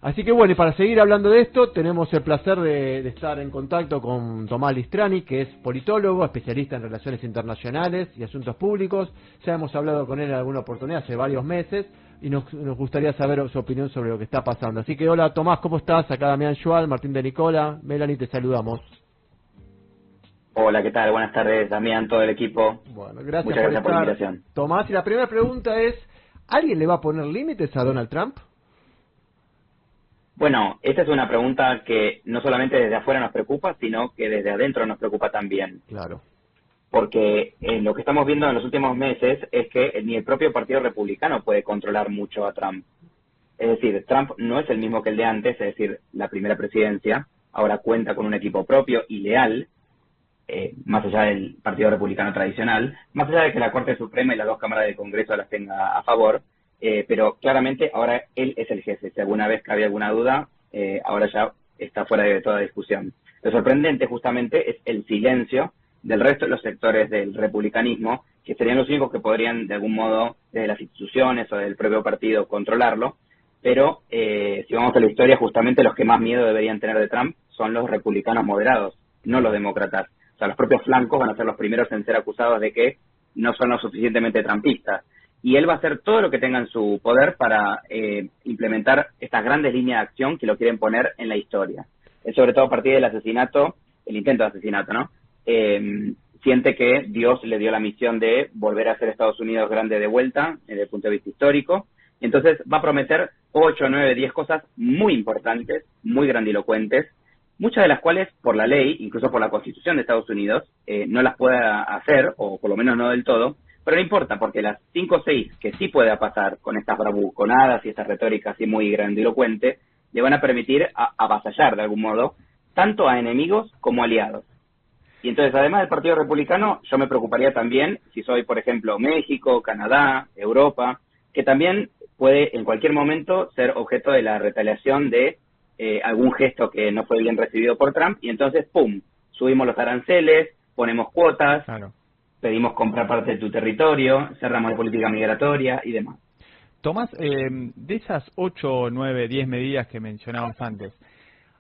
Así que bueno, y para seguir hablando de esto, tenemos el placer de estar en contacto con Tomás Listrani, que es politólogo, especialista en relaciones internacionales y asuntos públicos. Ya hemos hablado con él en alguna oportunidad hace varios meses y nos gustaría saber su opinión sobre lo que está pasando. Así que hola Tomás, ¿cómo estás? Acá Damián Schwal, Martín de Nicola, Melanie, te saludamos. Hola, ¿qué tal? Buenas tardes, Damián, todo el equipo. Bueno, gracias Muchas gracias por la invitación. Tomás, y la primera pregunta es, ¿alguien le va a poner límites a Donald Trump? Bueno, esta es una pregunta que no solamente desde afuera nos preocupa, sino que desde adentro nos preocupa también. Claro. Porque lo que estamos viendo en los últimos meses es que ni el propio Partido Republicano puede controlar mucho a Trump. Es decir, Trump no es el mismo que el de antes, es decir, la primera presidencia. Ahora cuenta con un equipo propio y leal, más allá del Partido Republicano tradicional, más allá de que la Corte Suprema y las dos cámaras del Congreso las tenga a favor. Pero claramente ahora él es el jefe. Si alguna vez había alguna duda, ahora ya está fuera de toda discusión. Lo sorprendente justamente es el silencio del resto de los sectores del republicanismo, que serían los únicos que podrían de algún modo, desde las instituciones o del propio partido, controlarlo. Pero si vamos a la historia, justamente los que más miedo deberían tener de Trump son los republicanos moderados, no los demócratas. O sea, los propios flancos van a ser los primeros en ser acusados de que no son lo suficientemente trumpistas. Y él va a hacer todo lo que tenga en su poder para implementar estas grandes líneas de acción que lo quieren poner en la historia. Él, sobre todo a partir del asesinato, el intento de asesinato, ¿no? Siente que Dios le dio la misión de volver a hacer Estados Unidos grande de vuelta, desde el punto de vista histórico. Entonces va a prometer 8, 9, 10 cosas muy importantes, muy grandilocuentes, muchas de las cuales por la ley, incluso por la Constitución de Estados Unidos, no las pueda hacer, o por lo menos no del todo. Pero no importa, porque las 5 o 6 que sí pueda pasar con estas bravuconadas y esta retórica así muy grandilocuente, le van a permitir avasallar de algún modo tanto a enemigos como aliados. Y entonces, además del Partido Republicano, yo me preocuparía también si soy, por ejemplo, México, Canadá, Europa, que también puede en cualquier momento ser objeto de la retaliación de algún gesto que no fue bien recibido por Trump, y entonces, ¡pum!, subimos los aranceles, ponemos cuotas, claro, pedimos comprar parte de tu territorio, cerramos la política migratoria y demás. Tomás, de esas 8, 9, 10 medidas que mencionabas antes,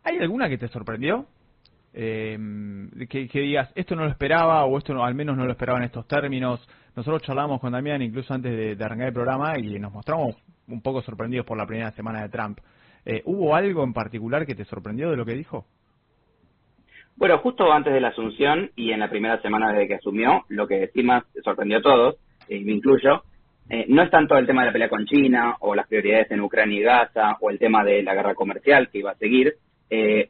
¿hay alguna que te sorprendió? Que digas, esto no lo esperaba, o esto no, al menos no lo esperaba en estos términos. Nosotros charlábamos con Damián incluso antes de arrancar el programa y nos mostramos un poco sorprendidos por la primera semana de Trump. ¿Hubo algo en particular que te sorprendió de lo que dijo? Bueno, justo antes de la asunción y en la primera semana desde que asumió, lo que sí más sorprendió a todos, y me incluyo, no es tanto el tema de la pelea con China o las prioridades en Ucrania y Gaza o el tema de la guerra comercial que iba a seguir,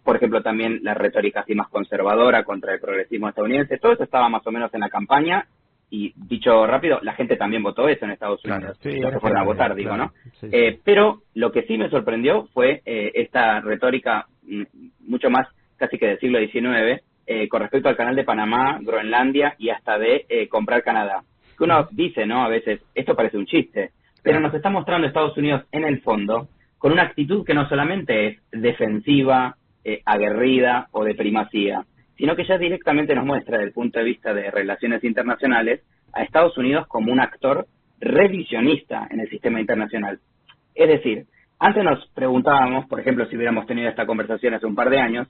por ejemplo también la retórica así más conservadora contra el progresismo estadounidense. Todo eso estaba más o menos en la campaña y, dicho rápido, la gente también votó eso en Estados Unidos. Claro, sí, los que fueron a votar, digo, claro, ¿no? Sí, sí. Pero lo que sí me sorprendió fue esta retórica mucho más casi que del siglo XIX, con respecto al canal de Panamá, Groenlandia y hasta de comprar Canadá. Que uno dice, ¿no? A veces, esto parece un chiste, pero nos está mostrando Estados Unidos en el fondo con una actitud que no solamente es defensiva, aguerrida o de primacía, sino que ya directamente nos muestra desde el punto de vista de relaciones internacionales a Estados Unidos como un actor revisionista en el sistema internacional. Es decir, antes nos preguntábamos, por ejemplo, si hubiéramos tenido esta conversación hace un par de años,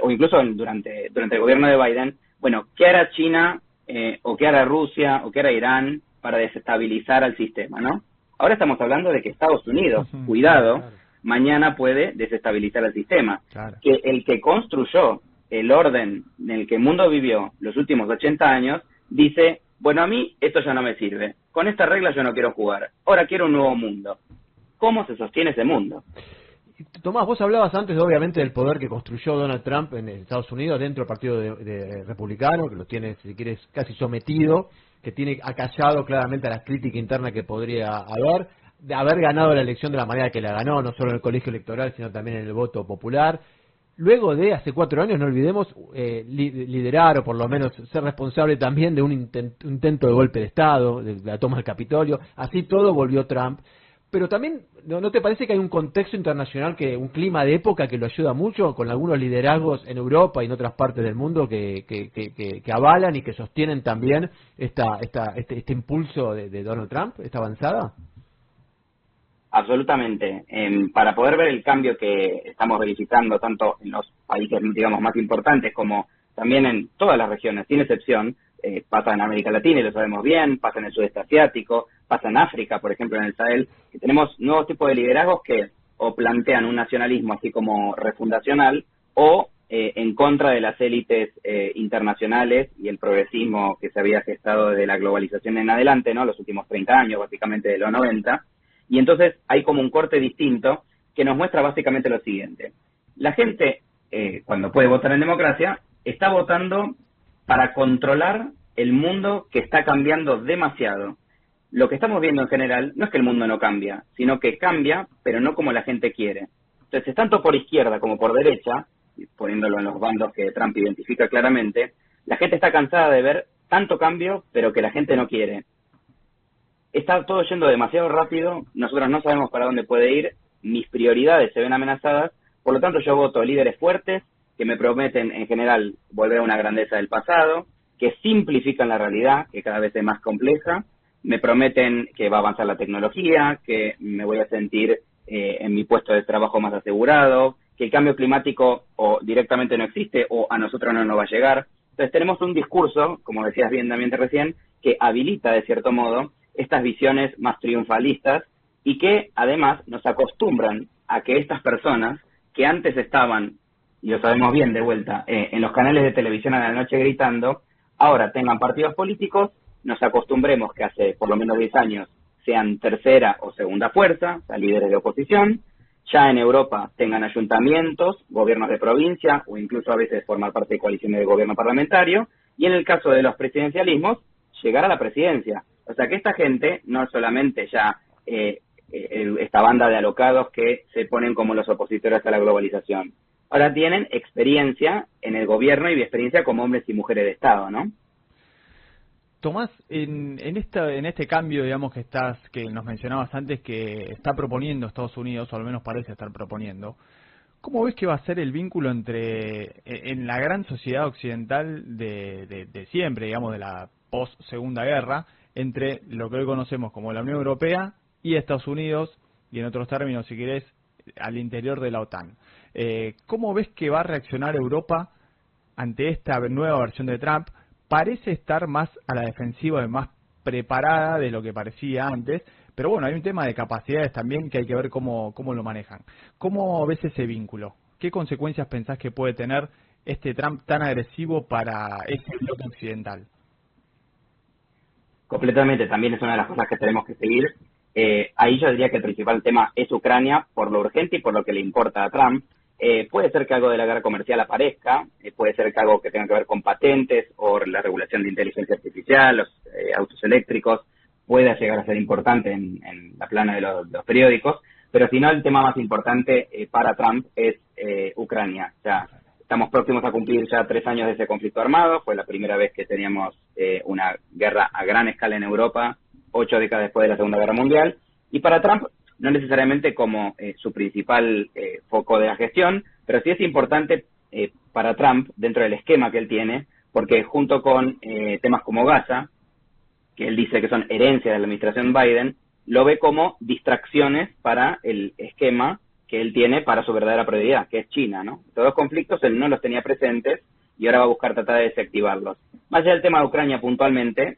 o incluso durante el gobierno de Biden, bueno, ¿qué hará China o qué hará Rusia o qué hará Irán para desestabilizar al sistema, no? Ahora estamos hablando de que Estados Unidos, cuidado, claro, mañana puede desestabilizar el sistema. Claro. Que el que construyó el orden en el que el mundo vivió los últimos 80 años, dice, bueno, a mí esto ya no me sirve. Con esta regla yo no quiero jugar. Ahora quiero un nuevo mundo. ¿Cómo se sostiene ese mundo? Tomás, vos hablabas antes, obviamente, del poder que construyó Donald Trump en Estados Unidos dentro del Partido de Republicano, que lo tiene, si quieres, casi sometido, que tiene acallado claramente a la crítica interna que podría haber, de haber ganado la elección de la manera que la ganó, no solo en el colegio electoral, sino también en el voto popular. Luego de, hace 4 años, no olvidemos, liderar o por lo menos ser responsable también de un intento de golpe de Estado, de la toma del Capitolio. Así todo volvió Trump. Pero también, ¿no te parece que hay un contexto internacional, un clima de época que lo ayuda mucho, con algunos liderazgos en Europa y en otras partes del mundo que avalan y que sostienen también este impulso de Donald Trump, esta avanzada? Absolutamente. Para poder ver el cambio que estamos verificando tanto en los países, digamos, más importantes como también en todas las regiones, sin excepción, pasa en América Latina y lo sabemos bien, pasa en el sudeste asiático, pasa en África, por ejemplo, en el Sahel, que tenemos nuevos tipos de liderazgos que o plantean un nacionalismo así como refundacional o en contra de las élites internacionales y el progresismo que se había gestado desde la globalización en adelante, ¿no? Los últimos 30 años, básicamente de los 90. Y entonces hay como un corte distinto que nos muestra básicamente lo siguiente. La gente, cuando puede votar en democracia, está votando para controlar el mundo que está cambiando demasiado. Lo que estamos viendo en general no es que el mundo no cambia, sino que cambia, pero no como la gente quiere. Entonces, tanto por izquierda como por derecha, poniéndolo en los bandos que Trump identifica claramente, la gente está cansada de ver tanto cambio, pero que la gente no quiere. Está todo yendo demasiado rápido, nosotros no sabemos para dónde puede ir, mis prioridades se ven amenazadas, por lo tanto yo voto líderes fuertes, que me prometen en general volver a una grandeza del pasado, que simplifican la realidad, que cada vez es más compleja, me prometen que va a avanzar la tecnología, que me voy a sentir en mi puesto de trabajo más asegurado, que el cambio climático o directamente no existe o a nosotros no nos va a llegar. Entonces tenemos un discurso, como decías bien también recién, que habilita de cierto modo estas visiones más triunfalistas y que además nos acostumbran a que estas personas que antes estaban, y lo sabemos bien de vuelta, en los canales de televisión a la noche gritando, ahora tengan partidos políticos, nos acostumbremos que hace por lo menos 10 años sean tercera o segunda fuerza, o sea, líderes de oposición, ya en Europa tengan ayuntamientos, gobiernos de provincia o incluso a veces formar parte de coaliciones de gobierno parlamentario, y en el caso de los presidencialismos, llegar a la presidencia. O sea que esta gente no es solamente ya esta banda de alocados que se ponen como los opositores a la globalización. Ahora tienen experiencia en el gobierno y experiencia como hombres y mujeres de Estado, ¿no? Tomás, en este cambio, digamos, que nos mencionabas antes, que está proponiendo Estados Unidos, o al menos parece estar proponiendo, ¿cómo ves que va a ser el vínculo en la gran sociedad occidental de siempre, digamos, de la post-Segunda Guerra, entre lo que hoy conocemos como la Unión Europea y Estados Unidos, y en otros términos, si querés, al interior de la OTAN? ¿Cómo ves que va a reaccionar Europa ante esta nueva versión de Trump? Parece estar más a la defensiva y más preparada de lo que parecía antes, pero bueno, hay un tema de capacidades también que hay que ver cómo lo manejan. ¿Cómo ves ese vínculo? ¿Qué consecuencias pensás que puede tener este Trump tan agresivo para ese bloque occidental? Completamente, también es una de las cosas que tenemos que seguir. Ahí yo diría que el principal tema es Ucrania, por lo urgente y por lo que le importa a Trump. Puede ser que algo de la guerra comercial aparezca, puede ser que algo que tenga que ver con patentes o la regulación de inteligencia artificial, los autos eléctricos, pueda llegar a ser importante en la plana de los periódicos, pero si no, el tema más importante para Trump es Ucrania. O sea, estamos próximos a cumplir ya 3 años de ese conflicto armado, fue la primera vez que teníamos una guerra a gran escala en Europa, 8 décadas después de la Segunda Guerra Mundial, y para Trump, no necesariamente como su principal foco de la gestión, pero sí es importante para Trump dentro del esquema que él tiene, porque junto con temas como Gaza, que él dice que son herencia de la administración Biden, lo ve como distracciones para el esquema que él tiene para su verdadera prioridad, que es China, ¿no? Estos dos conflictos él no los tenía presentes y ahora va a buscar tratar de desactivarlos. Más allá del tema de Ucrania puntualmente,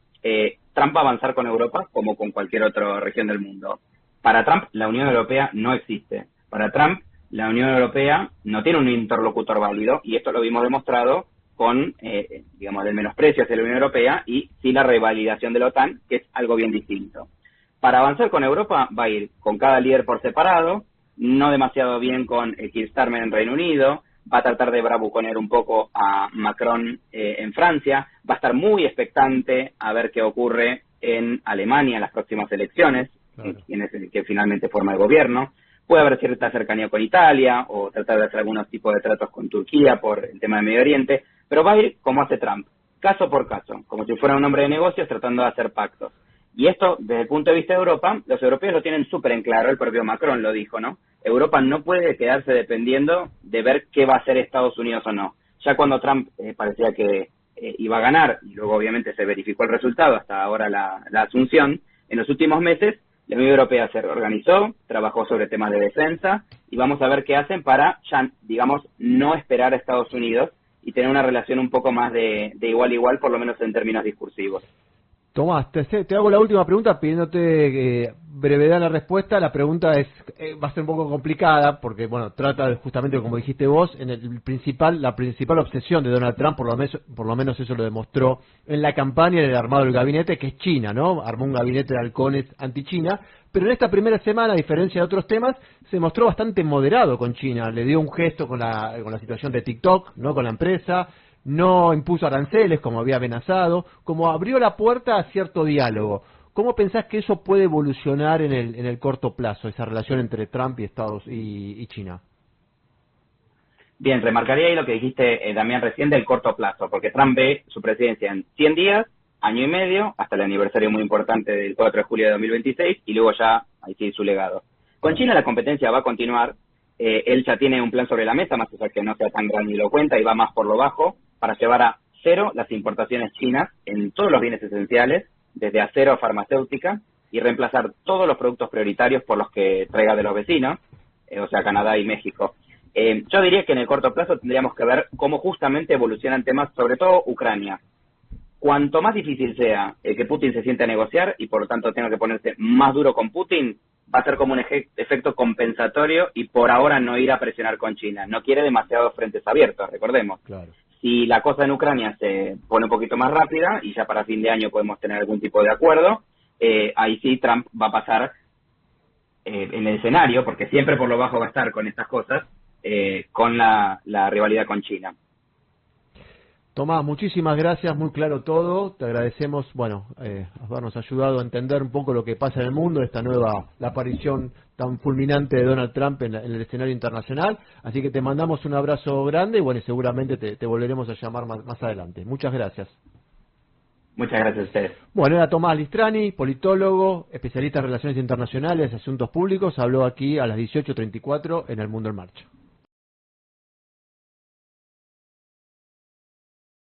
Trump va a avanzar con Europa como con cualquier otra región del mundo. Para Trump, la Unión Europea no existe. Para Trump, la Unión Europea no tiene un interlocutor válido, y esto lo vimos demostrado con, digamos, el menosprecio hacia la Unión Europea y sí la revalidación de la OTAN, que es algo bien distinto. Para avanzar con Europa, va a ir con cada líder por separado, no demasiado bien con Keir Starmer en Reino Unido, va a tratar de bravuconear un poco a Macron en Francia, va a estar muy expectante a ver qué ocurre en Alemania en las próximas elecciones, claro, quién es el que finalmente forma el gobierno. Puede haber cierta cercanía con Italia o tratar de hacer algunos tipos de tratos con Turquía por el tema de Medio Oriente, pero va a ir como hace Trump, caso por caso, como si fuera un hombre de negocios tratando de hacer pactos. Y esto, desde el punto de vista de Europa, los europeos lo tienen súper en claro, el propio Macron lo dijo, ¿no? Europa no puede quedarse dependiendo de ver qué va a hacer Estados Unidos o no. Ya cuando Trump parecía que iba a ganar, y luego obviamente se verificó el resultado, hasta ahora la asunción, en los últimos meses La Unión Europea se reorganizó, trabajó sobre temas de defensa y vamos a ver qué hacen para, ya, digamos, no esperar a Estados Unidos y tener una relación un poco más de igual a igual, por lo menos en términos discursivos. Tomás, te hago la última pregunta pidiéndote brevedad en la respuesta. La pregunta va a ser un poco complicada porque, bueno, trata de, justamente como dijiste vos, la principal obsesión de Donald Trump, por lo menos eso lo demostró en la campaña, en el armado del gabinete, que es China, ¿no? Armó un gabinete de halcones anti-China, pero en esta primera semana, a diferencia de otros temas, se mostró bastante moderado con China. Le dio un gesto con la situación de TikTok, ¿no? Con la empresa. No impuso aranceles como había amenazado, como abrió la puerta a cierto diálogo. ¿Cómo pensás que eso puede evolucionar en el corto plazo, esa relación entre Trump y China? Bien, remarcaría ahí lo que dijiste, Damián, recién del corto plazo, porque Trump ve su presidencia en 100 días, año y medio, hasta el aniversario muy importante del 4 de julio de 2026, y luego ya, ahí sí, su legado. Con China la competencia va a continuar, él ya tiene un plan sobre la mesa, más allá que no sea tan grandilocuente y va más por lo bajo, para llevar a cero las importaciones chinas en todos los bienes esenciales, desde acero a farmacéutica, y reemplazar todos los productos prioritarios por los que traiga de los vecinos, o sea, Canadá y México. Yo diría que en el corto plazo tendríamos que ver cómo justamente evolucionan temas, sobre todo Ucrania. Cuanto más difícil sea que Putin se siente a negociar y por lo tanto tenga que ponerse más duro con Putin, va a ser como un efecto compensatorio y por ahora no ir a presionar con China. No quiere demasiados frentes abiertos, recordemos. Claro. Si la cosa en Ucrania se pone un poquito más rápida y ya para fin de año podemos tener algún tipo de acuerdo, ahí sí Trump va a pasar en el escenario, porque siempre por lo bajo va a estar con estas cosas, con la rivalidad con China. Tomás, muchísimas gracias, muy claro todo. Te agradecemos, habernos ayudado a entender un poco lo que pasa en el mundo, la aparición tan fulminante de Donald Trump en el escenario internacional. Así que te mandamos un abrazo grande y seguramente te volveremos a llamar más adelante. Muchas gracias. Muchas gracias a ustedes. Bueno, era Tomás Listrani, politólogo, especialista en relaciones internacionales y asuntos públicos. Habló aquí a las 18:34 en El Mundo en Marcha.